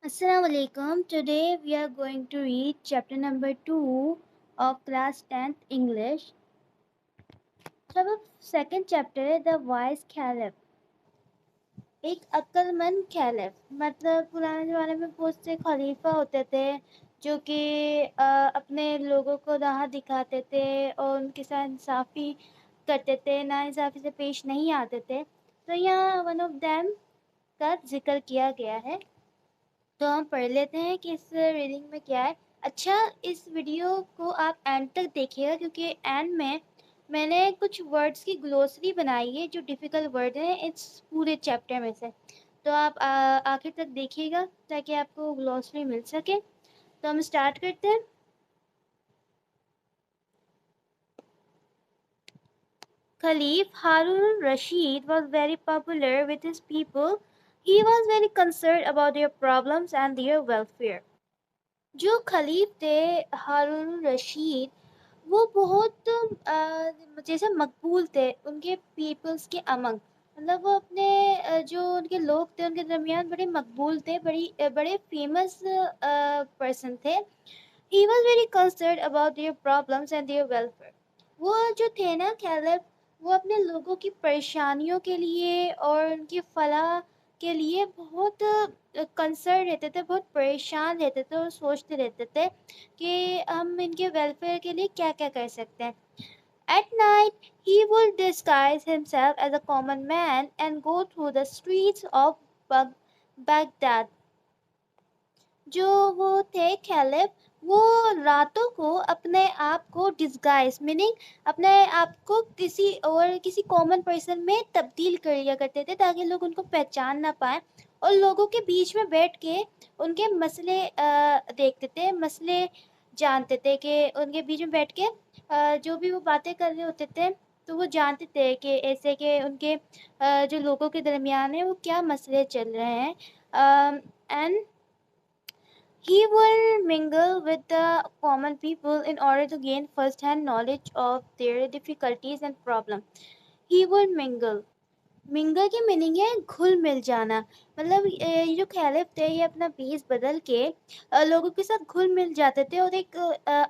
Assalamu alaikum. Today we are going to read chapter number 2 of class 10th English. So अब second chapter है The Wise Caliph. एक अक्लमंद caliph मतलब पुराने ज़माने में बहुत से खलीफा होते थे जो कि अपने लोगों को राह दिखाते थे और उनके साथ इंसाफ़ी करते थे, नाइंसाफ़ी से पेश नहीं आते थे। तो यहाँ वन ऑफ देम का ज़िक्र किया गया है। तो हम पढ़ लेते हैं कि इस रीडिंग में क्या है। अच्छा, इस वीडियो को आप एंड तक देखिएगा क्योंकि एंड में मैंने कुछ वर्ड्स की ग्लोसरी बनाई है जो डिफ़िकल्ट वर्ड हैं इस पूरे चैप्टर में से। तो आप आखिर तक देखिएगा ताकि आपको ग्लोसरी मिल सके। तो हम स्टार्ट करते हैं। Caliph Harun Rashid was very popular with his people. He was very concerned about their problems and their welfare. जो खलीफ थे हारून रशीद वो बहुत जैसे मकबूल थे उनके पीपल्स के अमंग। मतलब वो अपने जो उनके लोग थे उनके दरमियान बड़े मकबूल थे, बड़े फेमस पर्सन थे। He was very concern about their problems and their welfare. वो जो थे ना कैलिफ, वो अपने लोगों की परेशानियों के लिए और उनकी फलाह के लिए बहुत कंसर्न रहते थे, बहुत परेशान रहते थे और सोचते रहते थे कि हम इनके वेलफेयर के लिए क्या-क्या कर सकते हैं। At night, he would disguise himself as a common man and go through the streets of Baghdad. जो वो थे कैलिफ, वो रातों को अपने आप को डिस्गाइज मीनिंग अपने आप को किसी कॉमन पर्सन में तब्दील कर लिया करते थे ताकि लोग उनको पहचान ना पाए और लोगों के बीच में बैठ के उनके मसले देखते थे, मसले जानते थे कि उनके बीच में बैठ के जो भी वो बातें कर रहे होते थे तो वो जानते थे कि ऐसे कि उनके जो लोगों के दरमियान है वो क्या मसले चल रहे हैं and he will mingle with the common people in order to gain first-hand knowledge of their difficulties and problems. He will mingle. Mingle की मीनिंग है घुल मिल जाना। मतलब ये जो कैलिफ थे ये अपना भेस बदल के लोगों के साथ घुल मिल जाते थे और एक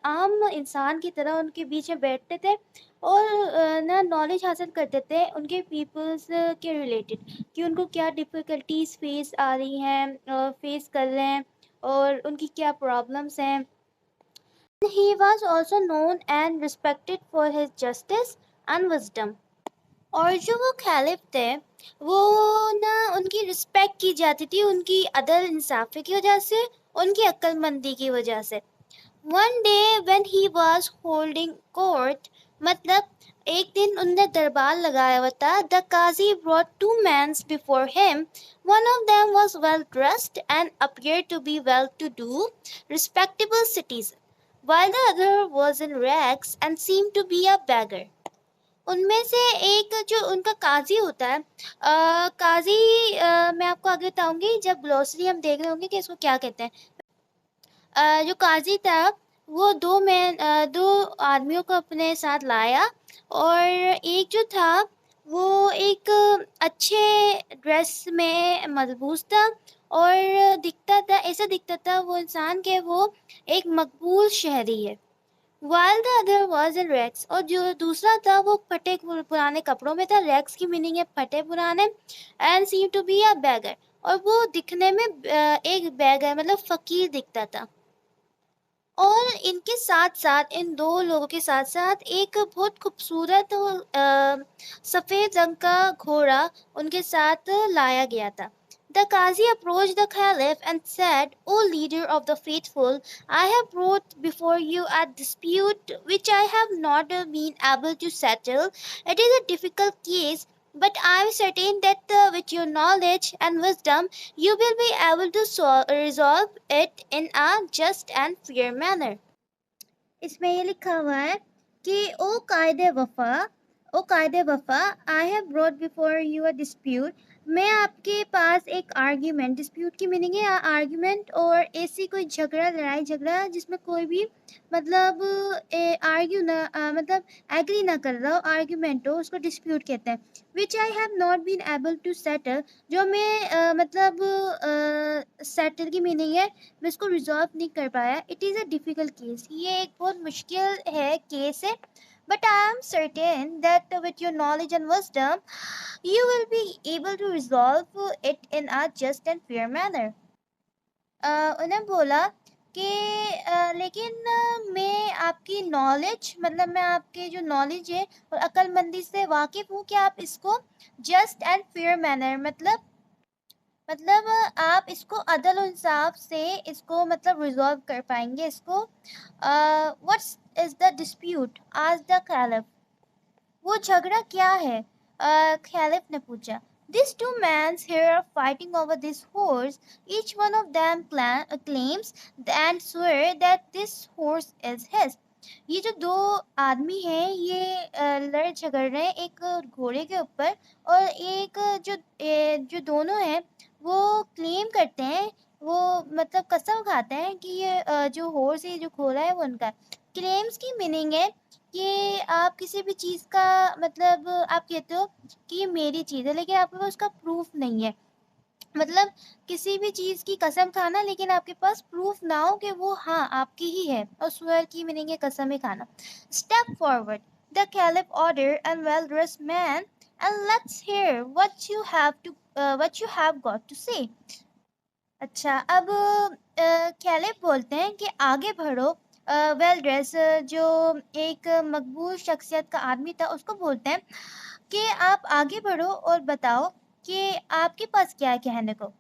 आम इंसान की तरह उनके बीच में बैठते थे और ना नॉलेज हासिल करते थे उनके पीपल्स के रिलेटेड कि उनको क्या डिफ़िकल्टीज फेस आ रही हैं, फेस कर रहे हैं और उनकी क्या प्रॉब्लम्स हैं। He was also known and respected for his justice and wisdom. और जो वो कैलिफ थे वो ना उनकी रिस्पेक्ट की जाती थी उनकी अदल इंसाफ़ी की वजह से, उनकी अक्लमंदी की वजह से। One day when he was holding court, मतलब एक दिन उनने दरबार लगाया हुआ था। The Qazi brought two men before him. One of them was well dressed and appeared to be well-to-do, respectable citizen, while the other was in rags and seemed to be a beggar. उनमें से एक जो उनका काजी होता है काजी मैं आपको आगे बताऊंगी जब ग्लोसरी हम देख रहे होंगे कि इसको क्या कहते हैं। जो काजी था वो दो आदमियों को अपने साथ लाया और एक जो था वो एक अच्छे ड्रेस में मलबूस था और ऐसा दिखता था वो इंसान के वो एक मकबूल शहरी है। While the other was in rags और जो दूसरा था वो फटे पुराने कपड़ों में था। रैग्स की मीनिंग है फटे पुराने and seemed to be a beggar और वो दिखने में एक beggar मतलब फकीर दिखता था। और इनके साथ-साथ इन दो लोगों के साथ-साथ एक बहुत खूबसूरत सफ़ेद रंग का घोड़ा उनके साथ लाया गया था। The Qazi approached the Caliph and said, O leader of the faithful, I have brought before you a dispute which I have not been able to settle. It is a difficult case, but I am certain that with your knowledge and wisdom, you will be able to resolve it in a just and fair manner. इसमें ये लिखा हुआ है कि ओ कायदे वफा I have brought before you a dispute. मैं आपके पास एक आर्ग्यूमेंट, डिस्प्यूट की मीनिंग है आर्ग्यूमेंट और ऐसी कोई लड़ाई झगड़ा जिसमें कोई भी मतलब आर्ग्यू ना मतलब एग्री ना कर रहा हो, आर्ग्यूमेंट हो, उसको डिस्प्यूट कहते हैं। Which I have not been able to settle, जो मैं मतलब सेटल की मीनिंग है मैं इसको रिजॉल्व नहीं कर पाया, it is a difficult case, ये एक बहुत मुश्किल है केस है, but I am certain that with your knowledge and wisdom you will be able to resolve it in a just and fair manner. उन्हें बोला कि लेकिन मैं आपकी नॉलेज मतलब मैं आपके जो नॉलेज है और अक्लमंदी से वाकिफ़ हूँ कि आप इसको जस्ट एंड फेयर मैनर मतलब आप इसको अदल और इंसाफ से इसको मतलब रिजॉल्व कर पाएंगे इसको। व्हाट्स इज द डिस्प्यूट आज द कैलिफ, वो झगड़ा क्या है? खलीफ ने पूछा। These two men here are fighting over this horse. Each one of them claims and swear that this horse is his. ये जो दो आदमी हैं ये लड़ झगड़ रहे हैं एक घोड़े के ऊपर, और एक जो दोनों हैं वो क्लेम करते हैं, वो मतलब कसम खाते हैं कि ये जो हॉर्स है जो घोड़ा है वो उनका है। क्लेम्स की मीनिंग है कि आप किसी भी चीज़ का मतलब आप कहते हो कि ये मेरी चीज़ है लेकिन आपके पास उसका प्रूफ नहीं है, मतलब किसी भी चीज़ की कसम खाना लेकिन आपके पास प्रूफ ना हो कि वो हाँ आपकी ही है, और स्वेयर की मीनिंग है कसम ही खाना। Step forward the caliph order and well dressed man and let's hear what you have got to say. अच्छा, अब कैलिफ बोलते हैं कि आगे बढ़ो। वेल ड्रेस जो एक मकबूल शख्सियत का आदमी था उसको बोलते हैं कि आप आगे बढ़ो और बताओ कि आपके पास क्या है कहने को।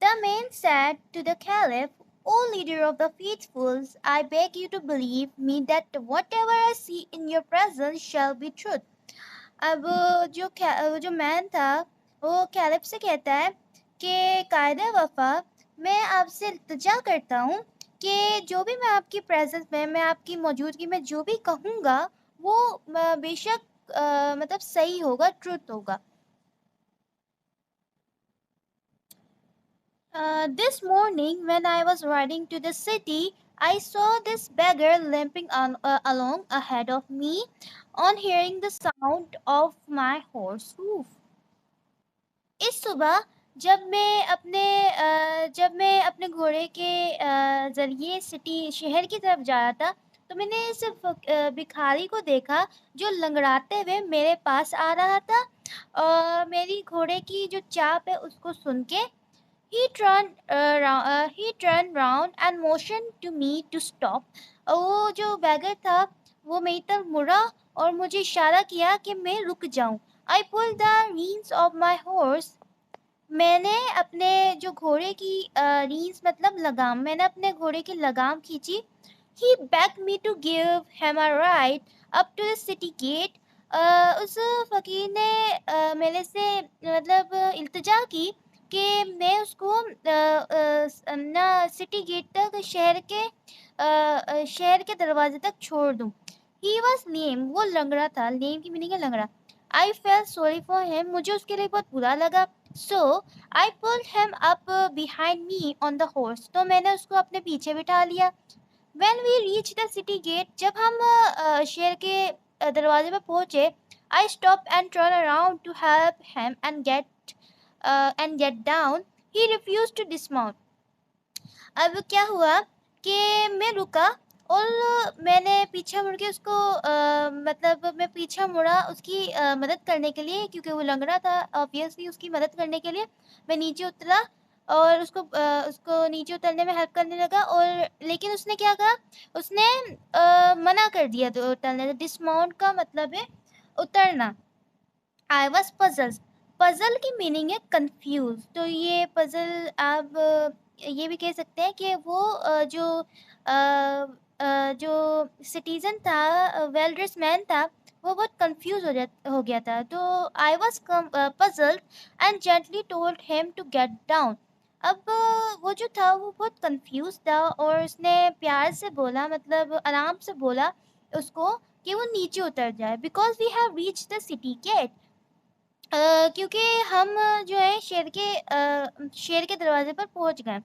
The man said to the caliph, O leader of the faithfuls, I beg you to believe me that whatever I see in your presence shall be truth. अब जो मैन था वो कैलिफ से कहता है कि कायदे वफा मैं आपसे इल्तिजा करता हूँ कि जो भी मैं आपकी प्रेजेंस में मैं आपकी मौजूदगी में जो भी कहूँगा वो बेशक मतलब सही होगा, ट्रुथ होगा। This morning, when I was riding to the city, I saw this beggar limping along ahead of me on hearing the sound of my horse hoof. इस सुबह जब मैं अपने घोड़े के ज़रिए शहर की तरफ जा रहा था तो मैंने सिर्फ भिखारी को देखा जो लंगड़ाते हुए मेरे पास आ रहा था, और मेरी घोड़े की जो चाप है उसको सुन के he turned round and motioned to me to stop. वो जो बैगर था वो मेरी तरफ मुड़ा और मुझे इशारा किया कि मैं रुक जाऊं। I pulled the reins of my horse. मैंने अपने जो घोड़े की रीन्स मतलब लगाम, मैंने अपने घोड़े की लगाम खींची। He begged me to give him a ride up to the city gate. उस फकीर ने मेरे से मतलब इल्तिजा की कि मैं उसको ना सिटी गेट तक शहर के दरवाजे तक छोड़ दूं। He was lame, वो लंगड़ा था, lame की मीनिंग है लंगड़ा। I felt sorry for him, मुझे उसके लिए बहुत बुरा लगा। So I pulled him up behind me on the horse. तो मैंने उसको अपने पीछे बिठा लिया। When we reached the city gate, जब हम शहर के दरवाजे पर पहुंचे, I stopped and turned around to help him and get down. He refused to dismount. अब क्या हुआ कि मैं रुका और मैंने पीछे मुड़ के उसको मतलब मैं पीछे मुड़ा उसकी मदद करने के लिए, क्योंकि वो लंगड़ा था ऑब्वियसली, उसकी मदद करने के लिए मैं नीचे उतरा और उसको नीचे उतरने में हेल्प करने लगा, और लेकिन उसने क्या कहा, उसने मना कर दिया तो उतरने से। डिसमाउंट का मतलब है उतरना। आई वॉज पजल्स, पजल की मीनिंग है कंफ्यूज, तो ये पजल आप ये भी कह सकते हैं कि वो जो सिटीजन था वेल ड्रेस मैन था वो बहुत कंफ्यूज हो गया था। तो I was puzzled and gently told him to get down. अब वो जो था वो बहुत कंफ्यूज था और उसने प्यार से बोला, मतलब आराम से बोला उसको कि वो नीचे उतर जाए, because we have reach the city gate. क्योंकि हम जो है शेर के दरवाजे पर पहुंच गए।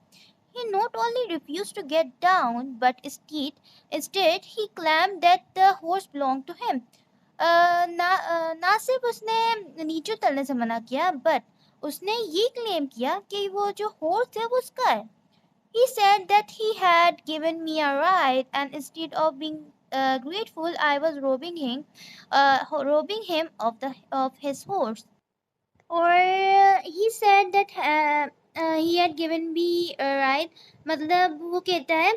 He not only refused to get down, but instead he claimed that the horse belonged to him. ना सिर्फ उसने नीचे उतरने से मना किया, बट उसने ये क्लेम किया कि वो जो हॉर्स है वो उसका है। He said that he had given me a ride, and instead of being grateful, I was robbing him of his horse. Or he said that he had given me a ride. मतलब वो कहता है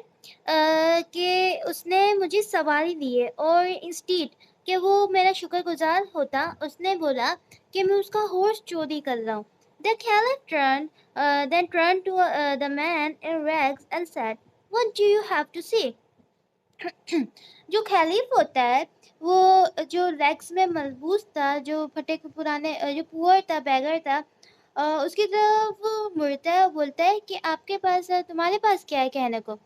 कि उसने मुझे सवारी दी है, और इंस्टीड कि वो मेरा शुक्रगुजार होता, उसने बोला कि मैं उसका हॉर्स चोरी कर रहा हूँ. The caliph then turned to the man in rags and said, "What do you have to say?" जो खलीफ होता है वो जो रैक्स में मलबूस था, जो फटे पुराने जो पुअर था, बैगर था, उसकी तरफ मुड़ता है, बोलता है कि आपके पास तुम्हारे पास क्या है कहने को.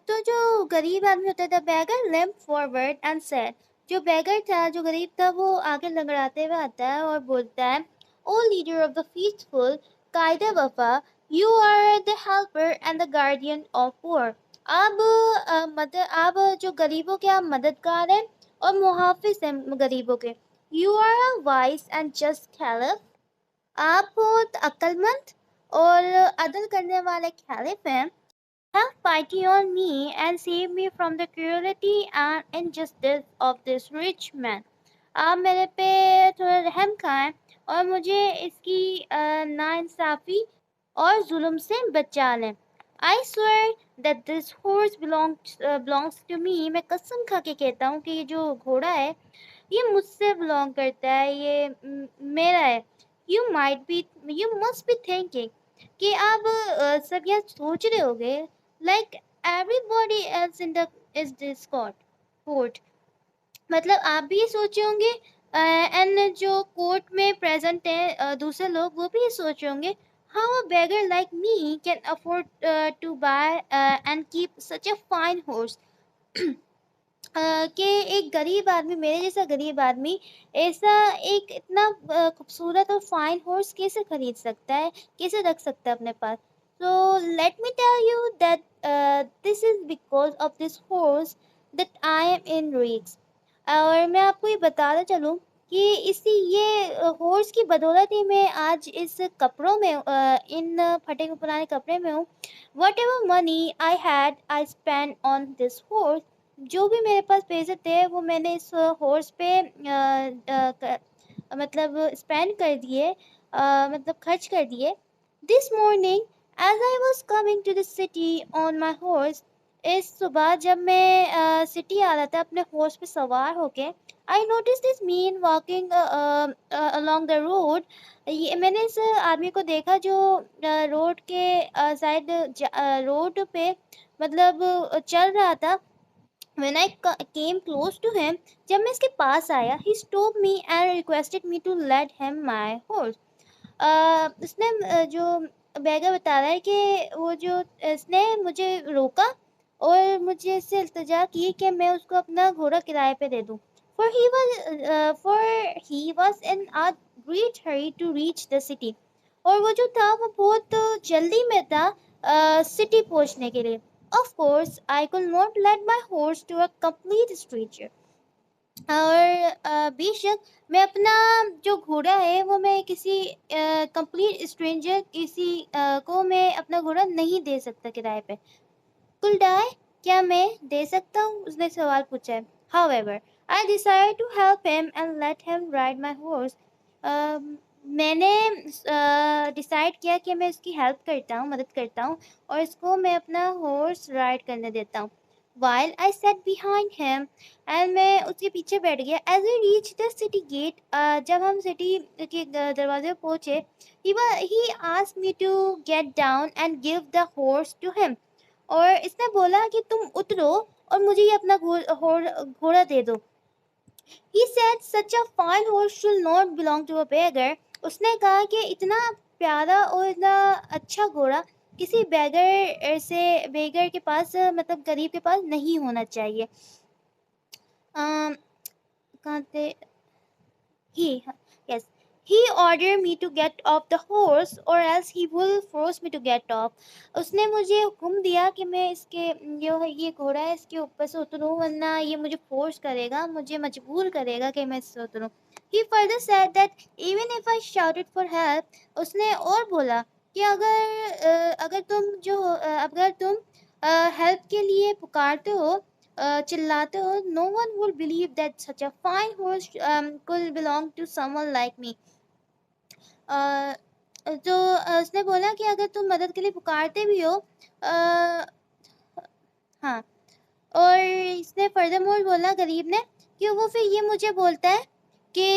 तो जो गरीब आदमी होता था, beggar limp forward and said, जो बैगर था, जो गरीब था, वो आगे लंगड़ाते हुए आता है और बोलता है, O leader of the faithful, कायदे वफा, you are the helper and the guardian of poor. आप जो गरीबों के आप मददगार हैं और मुहाफिज हैं गरीबों के. You are a wise and just caliph, आप बहुत अक्लमंद और अदल करने वाले कैलिफ हैं. Have pity on me and save me from the cruelty and injustice of this rich man. आप मेरे पे थोड़ा रहम खाएं और मुझे इसकी नाइंसाफ़ी और जुल्म से बचा लें. I swear that this horse belongs to me. मैं कसम खा के कहता हूँ कि ये जो घोड़ा है ये मुझसे बिलोंग करता है, ये मेरा है. You must be thinking कि आप सब यह सोच रहे होगे, like everybody else in the is this court. मतलब आप भी ये सोचे होंगे, एंड जो कोर्ट में प्रेजेंट है दूसरे लोग, वो भी ये सोचे होंगे, how a beggar like me can afford to buy and keep such a fine horse. कि एक गरीब आदमी, मेरे जैसा गरीब आदमी, ऐसा एक इतना खूबसूरत और फाइन हॉर्स कैसे खरीद सकता है, कैसे रख सकता है अपने पास. So let me tell you that this is because of this horse that I am in risks. और मैं आपको ये बताता चलूँ कि इसी ये हॉर्स की बदौलत ही मैं आज इस कपड़ों में इन फटे पुराने कपड़े में हूँ. What ever money I had I spend on this horse, जो भी मेरे पास पैसे थे वो मैंने इस हॉर्स पे मतलब स्पेंड कर दिए, मतलब खर्च कर दिए. This morning as I was coming to the city on my horse, इस सुबह जब मैं सिटी आ रहा था अपने हॉर्स पे सवार होके, I notice this mean walking along the road. ये मैंने इस आदमी को देखा जो रोड के साइड रोड पे मतलब चल रहा था. When I came close to him, जब मैं इसके पास आया, he stopped me and requested me to let him my horse. उसने जो बैगर बता रहा है कि वो जो इसने मुझे रोका और मुझे इससे इल्तिजा की कि मैं उसको अपना घोड़ा किराए पे दे दूँ. For he was in a great hurry to reach the city. और वो जो था वो बहुत जल्दी में था सिटी पहुंचने के लिए. Of course, I could not let my horse to a complete stranger. और बेशक मैं अपना जो घोड़ा है वो मैं किसी कंप्लीट स्ट्रेंजर किसी को मैं अपना घोड़ा नहीं दे सकता किराए पे. Could I? क्या मैं दे सकता हूँ? उसने सवाल पूछा है. However, I decided to help him and let him ride my horse. मैंने डिसाइड किया कि मैं इसकी हेल्प करता हूँ, मदद करता हूँ और इसको मैं अपना हॉर्स राइड करने देता हूँ. While I sat behind him, and मैं उसके पीछे बैठ गया. As we reached the city gate, जब हम सिटी के दरवाजे पे पहुँचे, he asked me to get down and give the horse to him. और इसने बोला कि तुम उतरो और मुझे ये अपना घोड़ा दे दो. He said such a fine horse should not belong to a beggar. उसने कहा कि इतना प्यारा और इतना अच्छा घोड़ा किसी बेगर के पास मतलब गरीब के पास नहीं होना चाहिए. कहाँ थे? He, yes, He ordered me to get off the horse or else he will force me to get off. उसने मुझे हुक्म दिया कि मैं इसके जो है ये घोड़ा है इसके ऊपर से उतरूं वरना ये मुझे फोर्स करेगा मुझे मजबूर करेगा कि मैं इससे उतरूं. He further said that even if I shouted for help, उसने और बोला कि अगर तुम हेल्प के लिए पुकारते हो चिल्लाते हो, no one would believe that such a fine horse could belong to someone like me. अ, उसने बोला कि अगर तुम मदद के लिए पुकारते भी हो अ, हाँ, और इसने फर्दरमोर बोला गरीब ने कि वो फिर ये मुझे बोलता है कि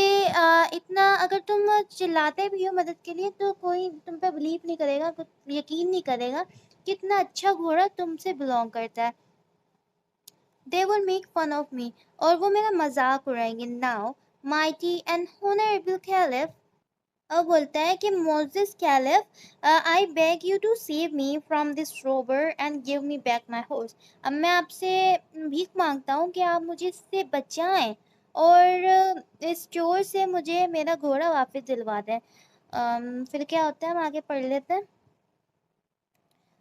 इतना अगर तुम चिल्लाते भी हो मदद के लिए तो कोई तुम पे बिलीव नहीं करेगा, कुछ यकीन नहीं करेगा कि इतना अच्छा घोड़ा तुमसे बिलोंग करता है. They will make fun of me, और वो मेरा मजाक उड़ाएंगे. Now mighty and honourable caliph, अब बोलता है कि मोजेस caliph, I beg you to save me from this robber and give me back my horse. अब मैं आपसे भीख मांगता हूँ कि आप मुझे इससे बचाएं और इस चोर से मुझे मेरा घोड़ा वापस दिलवा दें. फिर क्या होता है हम आगे पढ़ लेते हैं.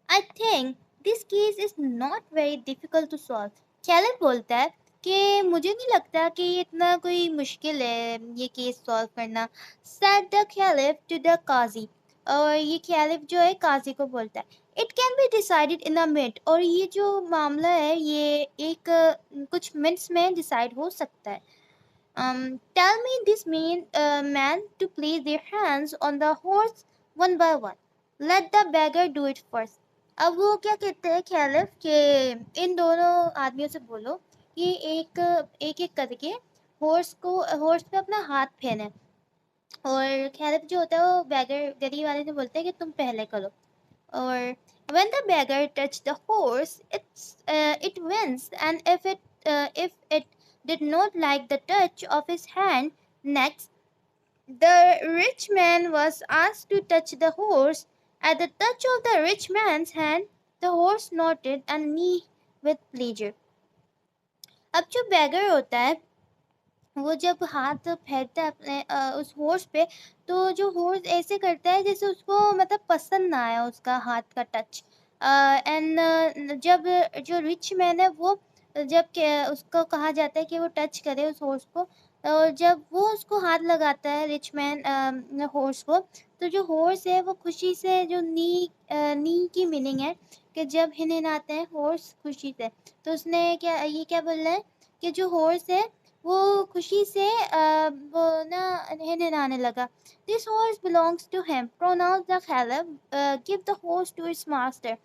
I think this case is not very difficult to solve. Caliph बोलता है कि मुझे नहीं लगता कि ये इतना कोई मुश्किल है ये केस सॉल्व करना. Said the caliph to the qazi, और ये कैलिफ जो है काजी को बोलता है it can be decided in a minute, और ये जो मामला है ये एक कुछ मिनट्स में डिसाइड हो सकता है. Tell me this man to place their hands on the horse one by one. Let the beggar do it first. अब वो क्या कहते हैं कैलिफ कि इन दोनों आदमियों से बोलो कि एक एक करके हॉर्स पे अपना हाथ फेरे. और कैलिफ जो होता है वो बैगर गरीब वाले से बोलते हैं कि तुम पहले करो. Or when the beggar touched the horse, it winced, and if it did not like the touch of his hand, next the rich man was asked to touch the horse. At the touch of the rich man's hand, the horse nodded and neighed with pleasure. अब जो beggar होता है वो जब हाथ फेरता है अपने उस हॉर्स पे, तो जो हॉर्स ऐसे करता है जैसे उसको मतलब पसंद ना आया उसका हाथ का टच. एंड जब जो रिच मैन है वो उसको कहा जाता है कि वो टच करे उस हॉर्स को, और जब वो उसको हाथ लगाता है रिच मैन हॉर्स को, तो जो हॉर्स है वो खुशी से जो नी की मीनिंग है कि जब हिनहिनाते हैं हॉर्स खुशी से, तो उसने क्या बोल रहा है कि जो हॉर्स है वो खुशी से वो ना हिनहिनाने लगा. This horse belongs to him, pronounce the caliph, give the horse to its master.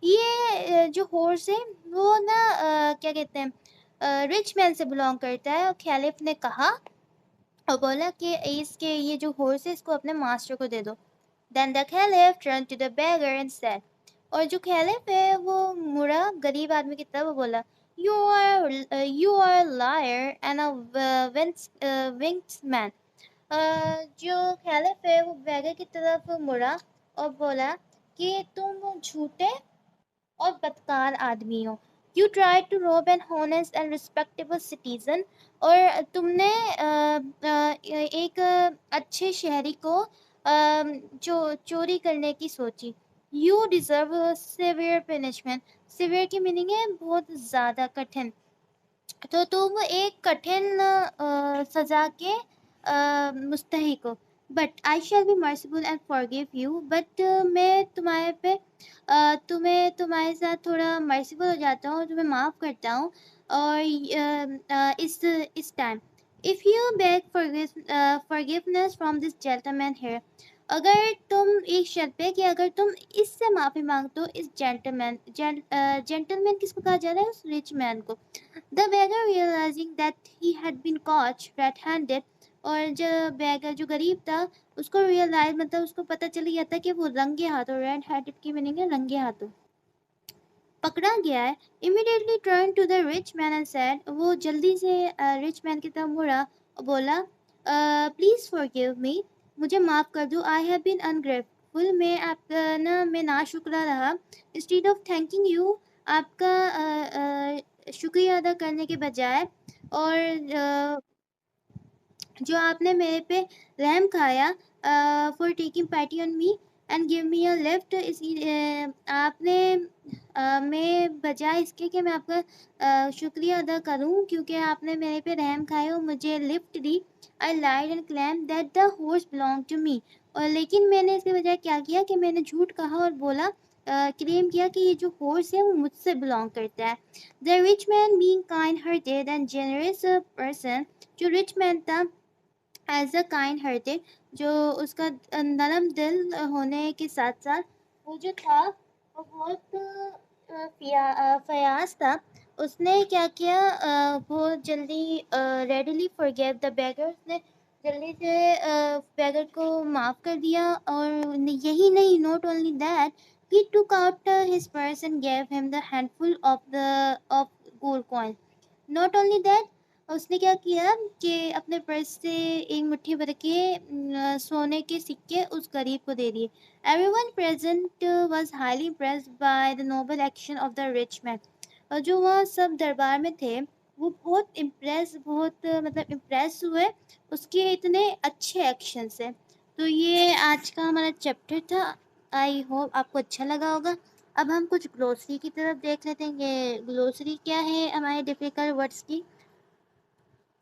ये जो हॉर्स है वो ना क्या कहते हैं रिच मैन से बिलोंग करता है. और खैलिफ ने कहा और बोला कि इसके ये जो हॉर्स है इसको अपने मास्टर को दे दो. Then the caliph turned to the beggar and said, और जो कैलिफ है वो मुड़ा गरीब आदमी की तरफ बोला, you are a liar and a winged man. जो कैलिफ है वो बैगर की तरफ मुड़ा और बोला कि तुम झूठे और बदकार आदमी हो. You try to rob an honest and respectable citizen, और तुमने एक अच्छे शहरी को चोरी करने की सोची. You deserve severe punishment. Severe की मीनिंग है बहुत ज़्यादा कठिन. तो तुम एक कठिन सजा के मुस्तहिक हो. But I shall be merciful and forgive you, but मैं तुम्हारे पे तुम्हें तुम्हारे साथ थोड़ा मर्सीफुल हो जाता हूँ, तुम्हें माफ़ करता हूँ. और इस time if you beg forgiveness from this gentleman here, अगर तुम एक शर्त पे कि अगर तुम इससे माफ़ी मांगते हो इस जेंटलमैन किसको कहा जा रहा है, उस रिच मैन को. The beggar realizing that he had been caught red-handed, और जो beggar जो गरीब था उसको रियलाइज मतलब उसको पता चल गया था कि वो रंगे हाथों, रेड हैंडेड की मीनिंग है रंगे हाथों पकड़ा गया है. immediately turned to the rich man and said, वो जल्दी से रिच मैन की तरफ मुड़ा और बोला, प्लीज फॉरगिव मी, मुझे माफ़ कर दो. आई हैव बीन अनग्रेटफुल, मैं नाशुक्रा रहा. इंस्टीड ऑफ थैंकिंग यू, आपका शुक्रिया अदा करने के बजाय, और जो आपने मेरे पे रहम खाया, for taking pity on me and give me a lift. इसी आपने मैं बजाय इसके कि मैं आपका शुक्रिया अदा करूं क्योंकि आपने मेरे पे रहम खाया और मुझे लिफ्ट दी, I lied and claim that the horse belong to me. और लेकिन मैंने इसके बजाय क्या किया कि मैंने झूठ कहा और बोला, क्लेम किया कि ये जो हॉर्स है वो मुझसे बिलोंग करता है। The rich man being kind hearted and generous person, जो रिच मैन था एज अ काइंड हार्टेड, जो उसका नरम दिल होने के साथ साथ वो जो था वो बहुत फयाज था। उसने क्या किया, बहुत जल्दी रेडिली फॉरगेव द बेगर, उसने जल्दी से बेगर को माफ़ कर दिया। और यही नहीं, not only that, he took out his purse and gave him the handful of gold coin. Not only that, उसने क्या किया कि अपने पर्स से एक मुट्ठी भर के सोने के सिक्के उस गरीब को दे दिए। Everyone present was highly impressed by the noble action of the rich man. और जो वहाँ सब दरबार में थे वो बहुत मतलब इम्प्रेस हुए उसके इतने अच्छे एक्शन से। तो ये आज का हमारा चैप्टर था। आई होप आपको अच्छा लगा होगा। अब हम कुछ ग्लोसरी की तरफ देख लेते हैं कि ग्लोसरी क्या है हमारे डिफिकल्ट वर्ड्स की।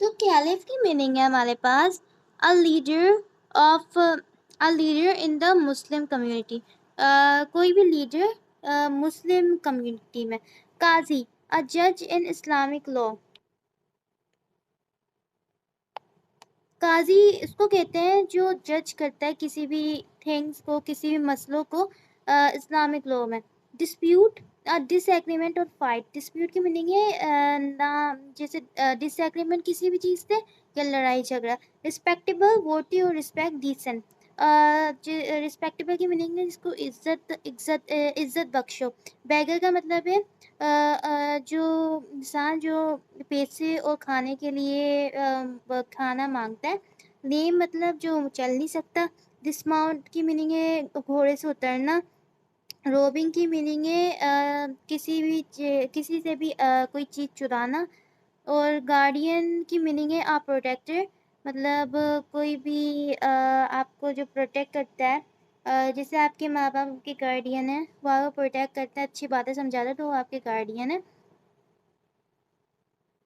तो कैलिफ की मीनिंग है हमारे पास a leader of a leader in the Muslim community, कोई भी लीडर मुस्लिम कम्युनिटी में। काजी, अ जज इन इस्लामिक लॉ। काजी इसको कहते हैं जो जज करता है किसी भी थिंग्स को, किसी भी मसलों को इस्लामिक लॉ में। डिस्प्यूट, डिसएग्रीमेंट और फाइट। डिस्प्यूट की मीनिंग है ना, जैसे डिसएग्रीमेंट किसी भी चीज़ से या लड़ाई झगड़ा। रिस्पेक्टेबल, वोटी और रिस्पेक्ट, डिसेंट। रिस्पेक्टेबल की मीनिंग है जिसको इज्जत बख्शो। बैगर का मतलब है जो इंसान जो पैसे और खाने के लिए खाना मांगता है। लेम मतलब जो चल नहीं सकता। डिस्माउंट की मीनिंग है घोड़े से उतरना। रोबिंग की मीनिंग है किसी से भी कोई चीज़ चुराना। और गार्डियन की मीनिंग है आप प्रोटेक्टर, मतलब कोई भी आपको जो प्रोटेक्ट करता है, जैसे आपके माँ बाप आपके गार्डियन है, वो आपको प्रोटेक्ट करता है, अच्छी बातें समझाता है तो वो आपके गार्डियन है।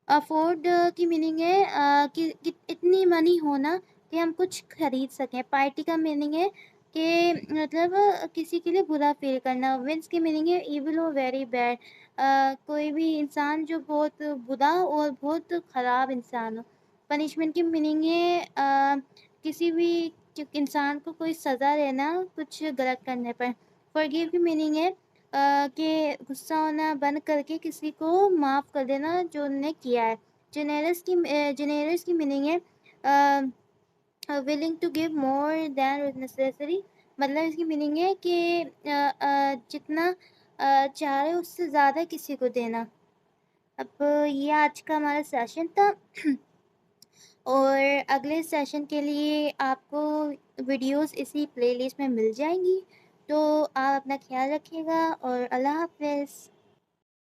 अफोर्ड की मीनिंग है कि इतनी मनी होना कि हम कुछ खरीद सकें। पार्टी का मीनिंग है कि मतलब किसी के लिए बुरा फील करना। विंस की मीनिंग है इविल और वेरी बैड, कोई भी इंसान जो बहुत बुरा और बहुत ख़राब इंसान हो। पनिशमेंट की मीनिंग है किसी भी इंसान को कोई सज़ा देना कुछ गलत करने पर। फॉरगिव की मीनिंग है कि गुस्सा होना बंद करके किसी को माफ़ कर देना जो उन्होंने किया है। जेनेरस की मीनिंग है willing to give more than necessary, मतलब इसकी मीनिंग है कि जितना चाह रहे उससे ज़्यादा किसी को देना। अब ये आज का हमारा सेशन था और अगले सेशन के लिए आपको वीडियोस इसी प्लेलिस्ट में मिल जाएंगी। तो आप अपना ख्याल रखिएगा और अल्लाह हाफ़िज़।